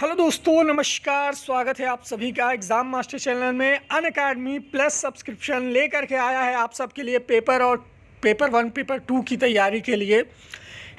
Hello दोस्तों, नमस्कार। स्वागत है आप सभी का एग्ज़ाम मास्टर चैनल में। अनअकैडमी प्लस सब्सक्रिप्शन लेकर के आया है आप सबके लिए पेपर 1 पेपर 2 की तैयारी के लिए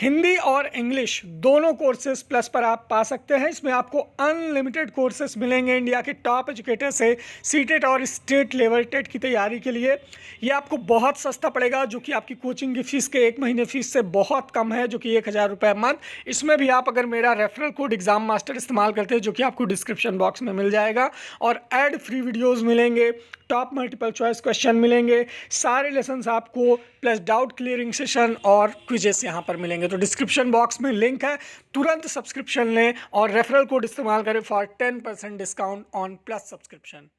हिंदी और इंग्लिश दोनों कोर्सेज प्लस पर आप पा सकते हैं। इसमें आपको अनलिमिटेड कोर्सेज मिलेंगे इंडिया के टॉप एजुकेटर से सीटेट और स्टेट लेवल टेट की तैयारी के लिए। ये आपको बहुत सस्ता पड़ेगा, जो कि आपकी कोचिंग की फ़ीस के 1 महीने फ़ीस से बहुत कम है, जो कि 1000 रुपये मंथ। इसमें भी आप अगर मेरा रेफरल कोड एग्ज़ाम मास्टर इस्तेमाल करते हैं, जो कि आपको डिस्क्रिप्शन बॉक्स में मिल जाएगा, और एड फ्री वीडियोज़ मिलेंगे, टॉप मल्टीपल चॉइस क्वेश्चन मिलेंगे, सारे लेसन्स आपको, प्लस डाउट क्लियरिंग सेशन और क्विजेस यहाँ पर मिलेंगे। तो डिस्क्रिप्शन बॉक्स में लिंक है, तुरंत सब्सक्रिप्शन लें और रेफरल कोड इस्तेमाल करें for 10% discount on plus subscription.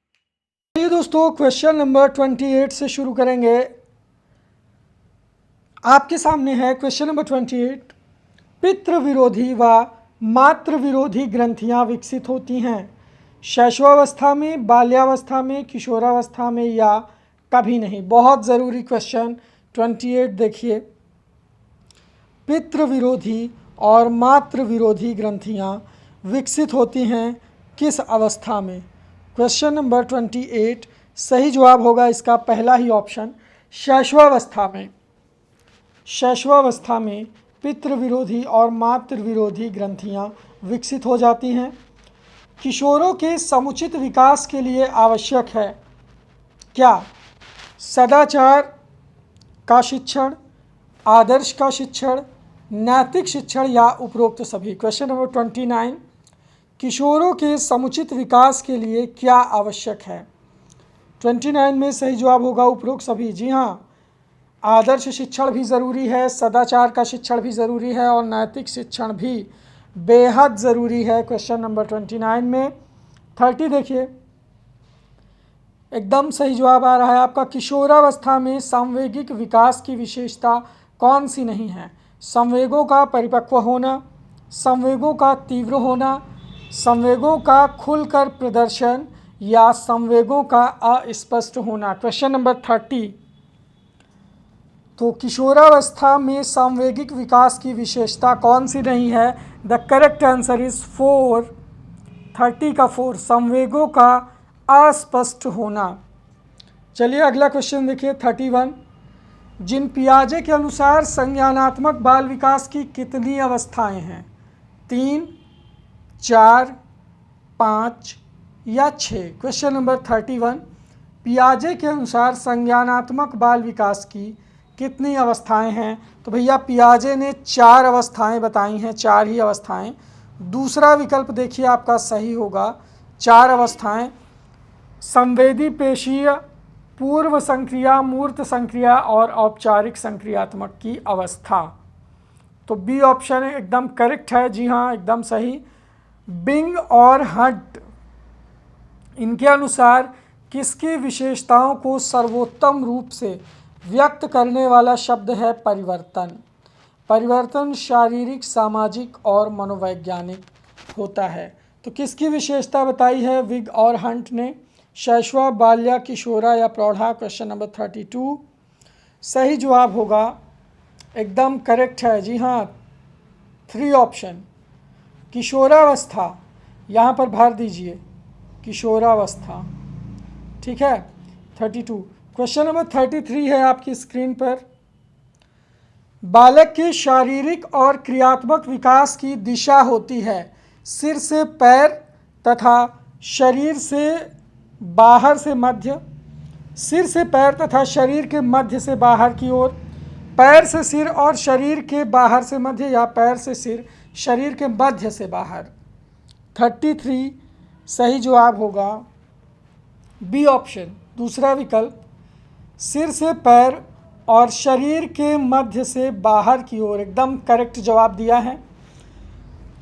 चलिए दोस्तों, क्वेश्चन नंबर 28 से शुरू करेंगे। आपके सामने है क्वेश्चन नंबर 28। पितृ विरोधी व मातृ विरोधी ग्रंथियाँ विकसित होती हैं शैशवावस्था में, बाल्यावस्था में, किशोरावस्था में या कभी नहीं। बहुत ज़रूरी क्वेश्चन 28 देखिए। पितृ विरोधी और मातृ विरोधी ग्रंथियाँ विकसित होती हैं किस अवस्था में? क्वेश्चन नंबर 28 सही जवाब होगा इसका पहला ही ऑप्शन, शैशवावस्था में। शैशवावस्था में पितृ विरोधी और मातृ विरोधी ग्रंथियाँ विकसित हो जाती हैं। किशोरों के समुचित विकास के लिए आवश्यक है क्या? सदाचार का शिक्षण, आदर्श का शिक्षण, नैतिक शिक्षण या उपरोक्त सभी। क्वेश्चन नंबर 29, किशोरों के समुचित विकास के लिए क्या आवश्यक है? 29 में सही जवाब होगा उपरोक्त सभी। जी हाँ, आदर्श शिक्षण भी ज़रूरी है, सदाचार का शिक्षण भी ज़रूरी है और नैतिक शिक्षण भी बेहद ज़रूरी है। क्वेश्चन नंबर 29 में 30 देखिए, एकदम सही जवाब आ रहा है आपका। किशोरावस्था में सांवेगिक विकास की विशेषता कौन सी नहीं है? संवेगों का परिपक्व होना, संवेगों का तीव्र होना, संवेगों का खुलकर प्रदर्शन या संवेगों का अस्पष्ट होना। क्वेश्चन नंबर 30, तो किशोरावस्था में सांवेगिक विकास की विशेषता कौन सी नहीं है? द करेक्ट आंसर इज 4, 30 का 4, संवेगों का अस्पष्ट होना। चलिए अगला क्वेश्चन देखिए 31। जिन पियाजे के अनुसार संज्ञानात्मक बाल विकास की कितनी अवस्थाएं हैं? 3, 4, 5 या 6। क्वेश्चन नंबर 31, पियाजे के अनुसार संज्ञानात्मक बाल विकास की कितनी अवस्थाएं हैं? तो भैया पियाजे ने 4 अवस्थाएं बताई हैं, 4 ही अवस्थाएं। दूसरा विकल्प देखिए आपका सही होगा, 4 अवस्थाएं, संवेदी पेशीय, पूर्व संक्रिया, मूर्त संक्रिया और औपचारिक संक्रियात्मक की अवस्था। तो बी ऑप्शन एकदम करेक्ट है। जी हाँ, एकदम सही। बिंग और हंट, इनके अनुसार किसकी विशेषताओं को सर्वोत्तम रूप से व्यक्त करने वाला शब्द है परिवर्तन? परिवर्तन शारीरिक, सामाजिक और मनोवैज्ञानिक होता है। तो किसकी विशेषता बताई है विग और हंट ने? शैशवा, बाल्या, किशोरा या प्रौढ़ा। क्वेश्चन नंबर 32 सही जवाब होगा, एकदम करेक्ट है। जी हाँ, 3 ऑप्शन, किशोरावस्था, यहाँ पर भर दीजिए किशोरावस्था। ठीक है, 32। क्वेश्चन नंबर 33 है आपकी स्क्रीन पर। बालक के शारीरिक और क्रियात्मक विकास की दिशा होती है सिर से पैर तथा शरीर से बाहर से मध्य, सिर से पैर तथा शरीर के मध्य से बाहर की ओर, पैर से सिर और शरीर के बाहर से मध्य, या पैर से सिर शरीर के मध्य से बाहर। 33 सही जवाब होगा बी ऑप्शन, दूसरा विकल्प, सिर से पैर और शरीर के मध्य से बाहर की ओर, एकदम करेक्ट जवाब दिया है।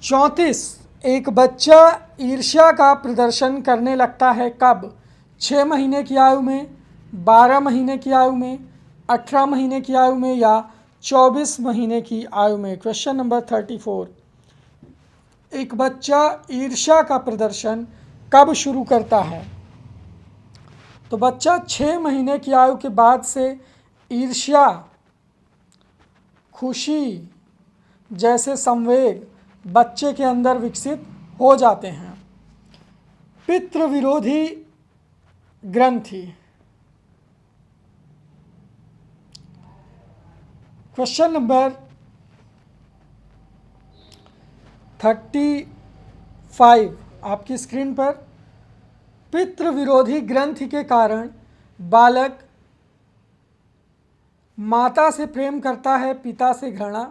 34, एक बच्चा ईर्ष्या का प्रदर्शन करने लगता है कब? 6 महीने की आयु में, 12 महीने की आयु में, 18 महीने की आयु में या 24 महीने की आयु में। क्वेश्चन नंबर 34, एक बच्चा ईर्ष्या का प्रदर्शन कब शुरू करता है? तो बच्चा 6 महीने की आयु के बाद से ईर्ष्या, खुशी जैसे संवेग बच्चे के अंदर विकसित हो जाते हैं। पितृ विरोधी ग्रंथि। क्वेश्चन नंबर 35 आपकी स्क्रीन पर। पितृ विरोधी ग्रंथि के कारण बालक माता से प्रेम करता है, पिता से घृणा।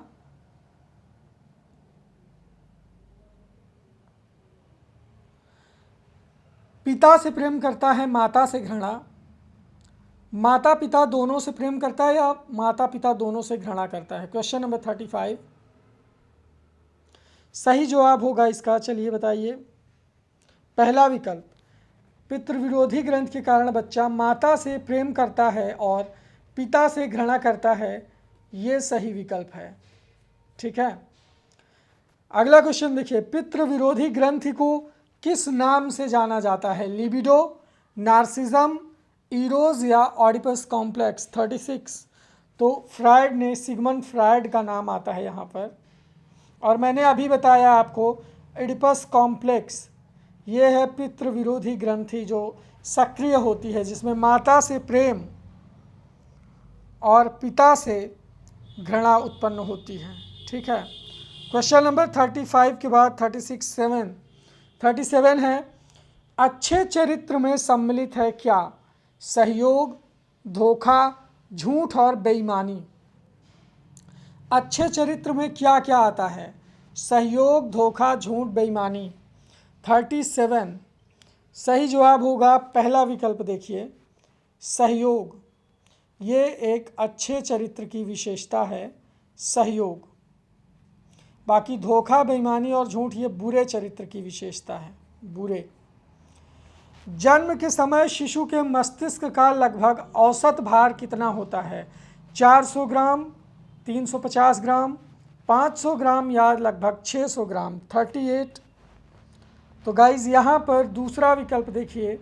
पिता से प्रेम करता है, माता से घृणा। माता पिता दोनों से प्रेम करता है या माता पिता दोनों से घृणा करता है। क्वेश्चन नंबर 35 सही जवाब होगा इसका, चलिए बताइए। पहला विकल्प, पितृविरोधी ग्रंथ के कारण बच्चा माता से प्रेम करता है और पिता से घृणा करता है, ये सही विकल्प है। ठीक है, अगला क्वेश्चन देखिए। पितृविरोधी ग्रंथि को किस नाम से जाना जाता है? लिबिडो, नार्सिज्म, इरोज या ऑडिपस कॉम्प्लेक्स। 36 तो फ्रायड ने, सिगमंड फ्रायड का नाम आता है यहाँ पर। और मैंने अभी बताया आपको एडिपस कॉम्प्लेक्स, ये है पितृ विरोधी ग्रंथि जो सक्रिय होती है, जिसमें माता से प्रेम और पिता से घृणा उत्पन्न होती है। ठीक है, क्वेश्चन नंबर 35 के बाद 37 है, अच्छे चरित्र में सम्मिलित है क्या? सहयोग, धोखा, झूठ और बेईमानी। अच्छे चरित्र में क्या क्या आता है? सहयोग, धोखा, झूठ, बेईमानी। 37 सही जवाब होगा पहला विकल्प। देखिए, सहयोग, ये एक अच्छे चरित्र की विशेषता है, सहयोग। बाकी धोखा, बेईमानी और झूठ ये बुरे चरित्र की विशेषता है, बुरे। जन्म के समय शिशु के मस्तिष्क का लगभग औसत भार कितना होता है? 400 ग्राम, 350 ग्राम, 500 ग्राम या लगभग 600 ग्राम। 38 तो गाइज यहाँ पर दूसरा विकल्प देखिए,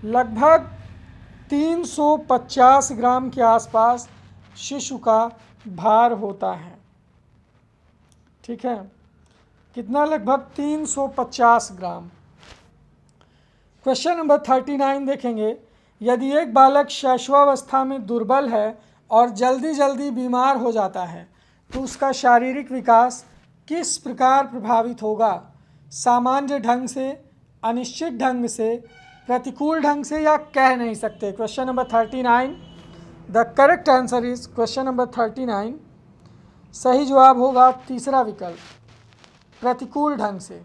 लगभग 350 ग्राम के आसपास शिशु का भार होता है। ठीक है, कितना? लगभग 350 ग्राम। क्वेश्चन नंबर 39 देखेंगे। यदि एक बालक शैशवावस्था में दुर्बल है और जल्दी जल्दी बीमार हो जाता है तो उसका शारीरिक विकास किस प्रकार प्रभावित होगा? सामान्य ढंग से, अनिश्चित ढंग से, प्रतिकूल ढंग से या कह नहीं सकते। Question number 39, the correct answer is question number 39। सही जवाब होगा तीसरा विकल्प, प्रतिकूल ढंग से।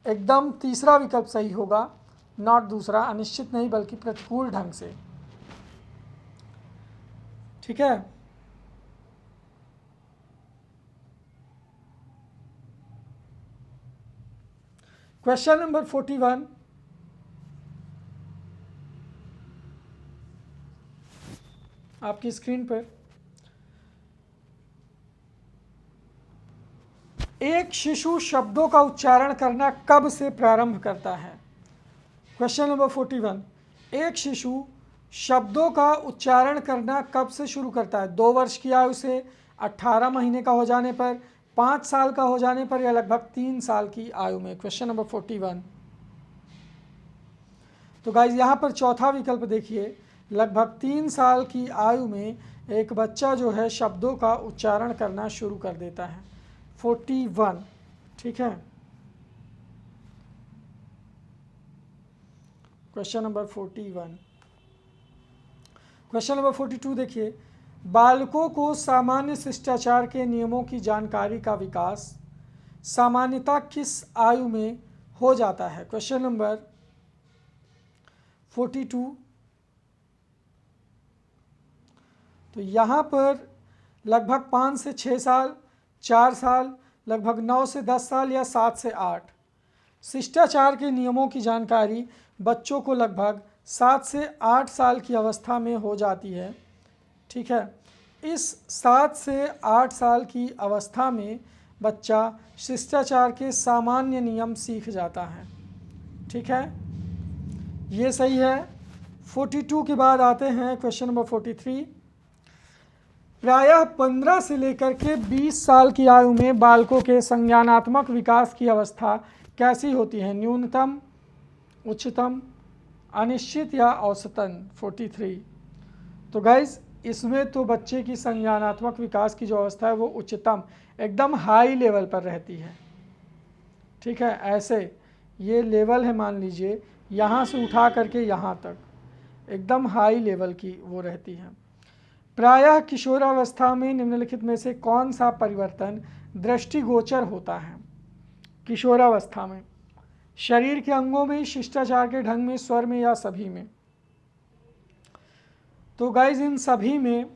एकदम तीसरा विकल्प सही होगा, नॉट दूसरा, अनिश्चित नहीं बल्कि प्रतिकूल ढंग से। ठीक है, क्वेश्चन नंबर 41 आपकी स्क्रीन पर। एक शिशु शब्दों का उच्चारण करना कब से प्रारंभ करता है? क्वेश्चन नंबर 41, एक शिशु शब्दों का उच्चारण करना कब से शुरू करता है? 2 वर्ष की आयु से, 18 महीने का हो जाने पर, 5 साल का हो जाने पर या लगभग 3 साल की आयु में। क्वेश्चन नंबर 41 तो गाइज यहाँ पर चौथा विकल्प देखिए, लगभग 3 साल की आयु में एक बच्चा जो है शब्दों का उच्चारण करना शुरू कर देता है। 41 ठीक है। Question number 41। क्वेश्चन नंबर 42 देखिए, बालकों को सामान्य शिष्टाचार के नियमों की जानकारी का विकास सामान्यतः किस आयु में हो जाता है? क्वेश्चन नंबर 42 तो यहाँ पर लगभग 5 से 6 साल, 4 साल, लगभग 9 से 10 साल या 7 से 8। शिष्टाचार के नियमों की जानकारी बच्चों को लगभग 7 से 8 साल की अवस्था में हो जाती है। ठीक है, इस 7 से 8 साल की अवस्था में बच्चा शिष्टाचार के सामान्य नियम सीख जाता है। ठीक है, ये सही है। 42 के बाद आते हैं क्वेश्चन नंबर 43। प्रायः 15 से लेकर के 20 साल की आयु में बालकों के संज्ञानात्मक विकास की अवस्था कैसी होती है? न्यूनतम, उच्चतम, अनिश्चित या औसतन? 43। तो गाइज इसमें तो बच्चे की संज्ञानात्मक विकास की जो अवस्था है वो उच्चतम, एकदम हाई लेवल पर रहती है। ठीक है, ऐसे ये लेवल है, मान लीजिए यहाँ से उठा करके यहाँ तक एकदम हाई लेवल की वो रहती है। प्रायः किशोरावस्था में निम्नलिखित में से कौन सा परिवर्तन दृष्टिगोचर होता है? किशोरावस्था में शरीर के अंगों में, शिष्टाचार के ढंग में, स्वर में या सभी में? तो गाइज इन सभी में,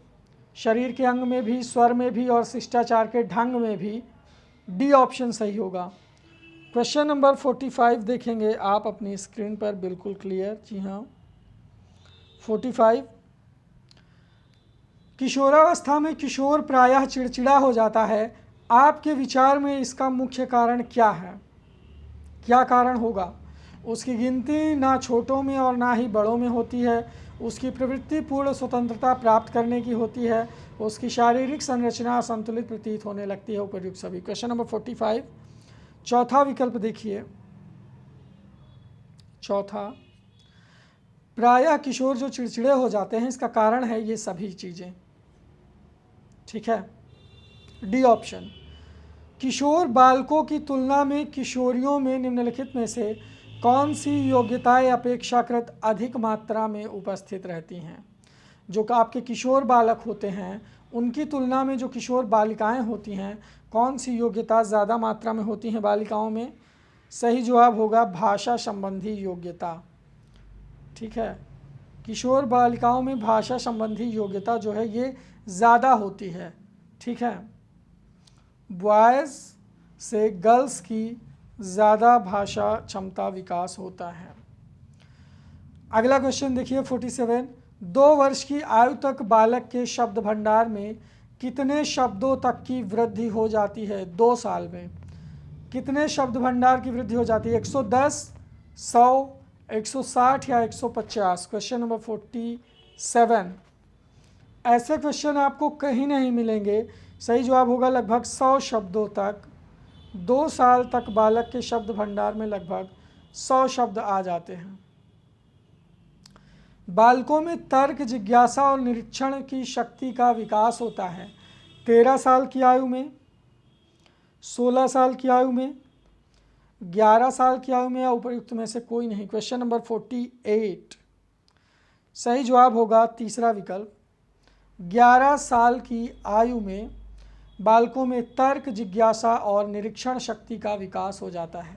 शरीर के अंग में भी, स्वर में भी और शिष्टाचार के ढंग में भी डी ऑप्शन सही होगा। क्वेश्चन नंबर 45 देखेंगे आप अपनी स्क्रीन पर, बिल्कुल क्लियर। जी हाँ, 45। किशोरावस्था में किशोर प्रायः चिड़चिड़ा हो जाता है, आपके विचार में इसका मुख्य कारण क्या है? क्या कारण होगा? उसकी गिनती ना छोटों में और ना ही बड़ों में होती है, उसकी प्रवृत्ति पूर्ण स्वतंत्रता प्राप्त करने की होती है, उसकी शारीरिक संरचना असंतुलित प्रतीत होने लगती है, उपर्युक्त सभी। क्वेश्चन नंबर 45, चौथा विकल्प देखिए। चौथा, प्रायः किशोर जो चिड़चिड़े हो जाते हैं इसका कारण है ये सभी चीज़ें। ठीक है, डी ऑप्शन। किशोर बालकों की तुलना में किशोरियों में निम्नलिखित में से कौन सी योग्यताएं अपेक्षाकृत अधिक मात्रा में उपस्थित रहती हैं? जो कि आपके किशोर बालक होते हैं उनकी तुलना में जो किशोर बालिकाएं होती हैं, कौन सी योग्यता ज़्यादा मात्रा में होती हैं बालिकाओं में? सही जवाब होगा भाषा संबंधी योग्यता। ठीक है, किशोर बालिकाओं में भाषा संबंधी योग्यता जो है ये ज़्यादा होती है। ठीक है, बॉयज़ से गर्ल्स की ज़्यादा भाषा क्षमता विकास होता है। अगला क्वेश्चन देखिए 47। 2 वर्ष की आयु तक बालक के शब्द भंडार में कितने शब्दों तक की वृद्धि हो जाती है? 2 साल में कितने शब्द भंडार की वृद्धि हो जाती है? 110, 100, 160 या 150? Question number 47। ऐसे क्वेश्चन आपको कहीं नहीं मिलेंगे। सही जवाब होगा लगभग 100 शब्दों तक। 2 साल तक बालक के शब्द भंडार में लगभग 100 शब्द आ जाते हैं। बालकों में तर्क, जिज्ञासा और निरीक्षण की शक्ति का विकास होता है 13 साल की आयु में, 16 साल की आयु में, 11 साल की आयु में या उपर्युक्त में से कोई नहीं। Question number 48। सही जवाब होगा तीसरा विकल्प। 11 साल की आयु में बालकों में तर्क, जिज्ञासा और निरीक्षण शक्ति का विकास हो जाता है।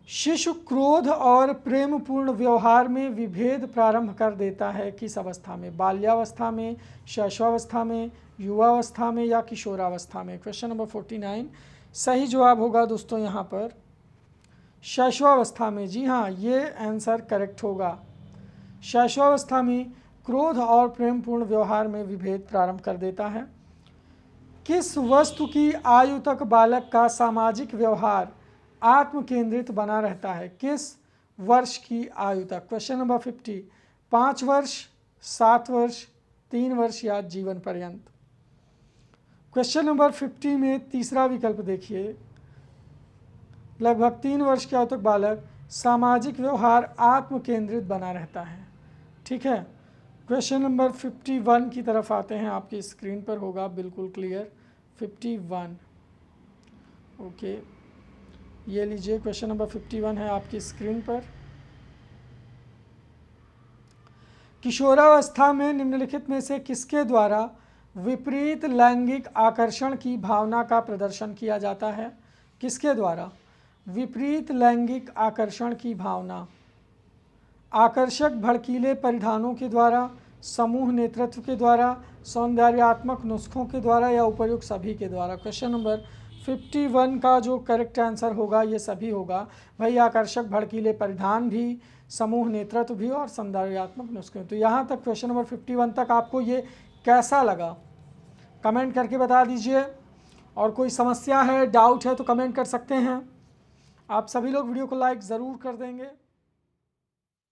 शिशु क्रोध और प्रेमपूर्ण व्यवहार में विभेद प्रारंभ कर देता है किस अवस्था में? बाल्यावस्था में, शैशवावस्था में, युवावस्था में या किशोरावस्था में? Question number 49। सही जवाब होगा दोस्तों यहाँ पर शैशवावस्था में। जी हाँ, ये आंसर करेक्ट होगा। शैशवावस्था में क्रोध और प्रेमपूर्ण व्यवहार में विभेद प्रारंभ कर देता है। किस वस्तु की आयु तक बालक का सामाजिक व्यवहार आत्म केंद्रित बना रहता है? किस वर्ष की आयु तक? Question number 50। 5 वर्ष, 7 वर्ष, 3 वर्ष या जीवन पर्यंत? क्वेश्चन नंबर 50 में तीसरा विकल्प देखिए। लगभग 3 वर्ष की आयु तक बालक सामाजिक व्यवहार आत्म केंद्रित बना रहता है। ठीक है, क्वेश्चन नंबर 51 की तरफ आते हैं। आपकी स्क्रीन पर होगा बिल्कुल क्लियर 51। ओके, ये लीजिए क्वेश्चन नंबर 51 है आपकी स्क्रीन पर। किशोरावस्था में निम्नलिखित में से किसके द्वारा विपरीत लैंगिक आकर्षण की भावना का प्रदर्शन किया जाता है? किसके द्वारा विपरीत लैंगिक आकर्षण की भावना? आकर्षक भड़कीले परिधानों के द्वारा, समूह नेतृत्व के द्वारा, सौंदर्यात्मक नुस्खों के द्वारा या उपर्युक्त सभी के द्वारा? क्वेश्चन नंबर 51 का जो करेक्ट आंसर होगा ये सभी होगा भाई। आकर्षक भड़कीले परिधान भी, समूह नेतृत्व भी और सौंदर्यात्मक नुस्खे। तो यहाँ तक क्वेश्चन नंबर 51 तक आपको ये कैसा लगा कमेंट करके बता दीजिए। और कोई समस्या है, डाउट है तो कमेंट कर सकते हैं। आप सभी लोग वीडियो को लाइक ज़रूर कर देंगे।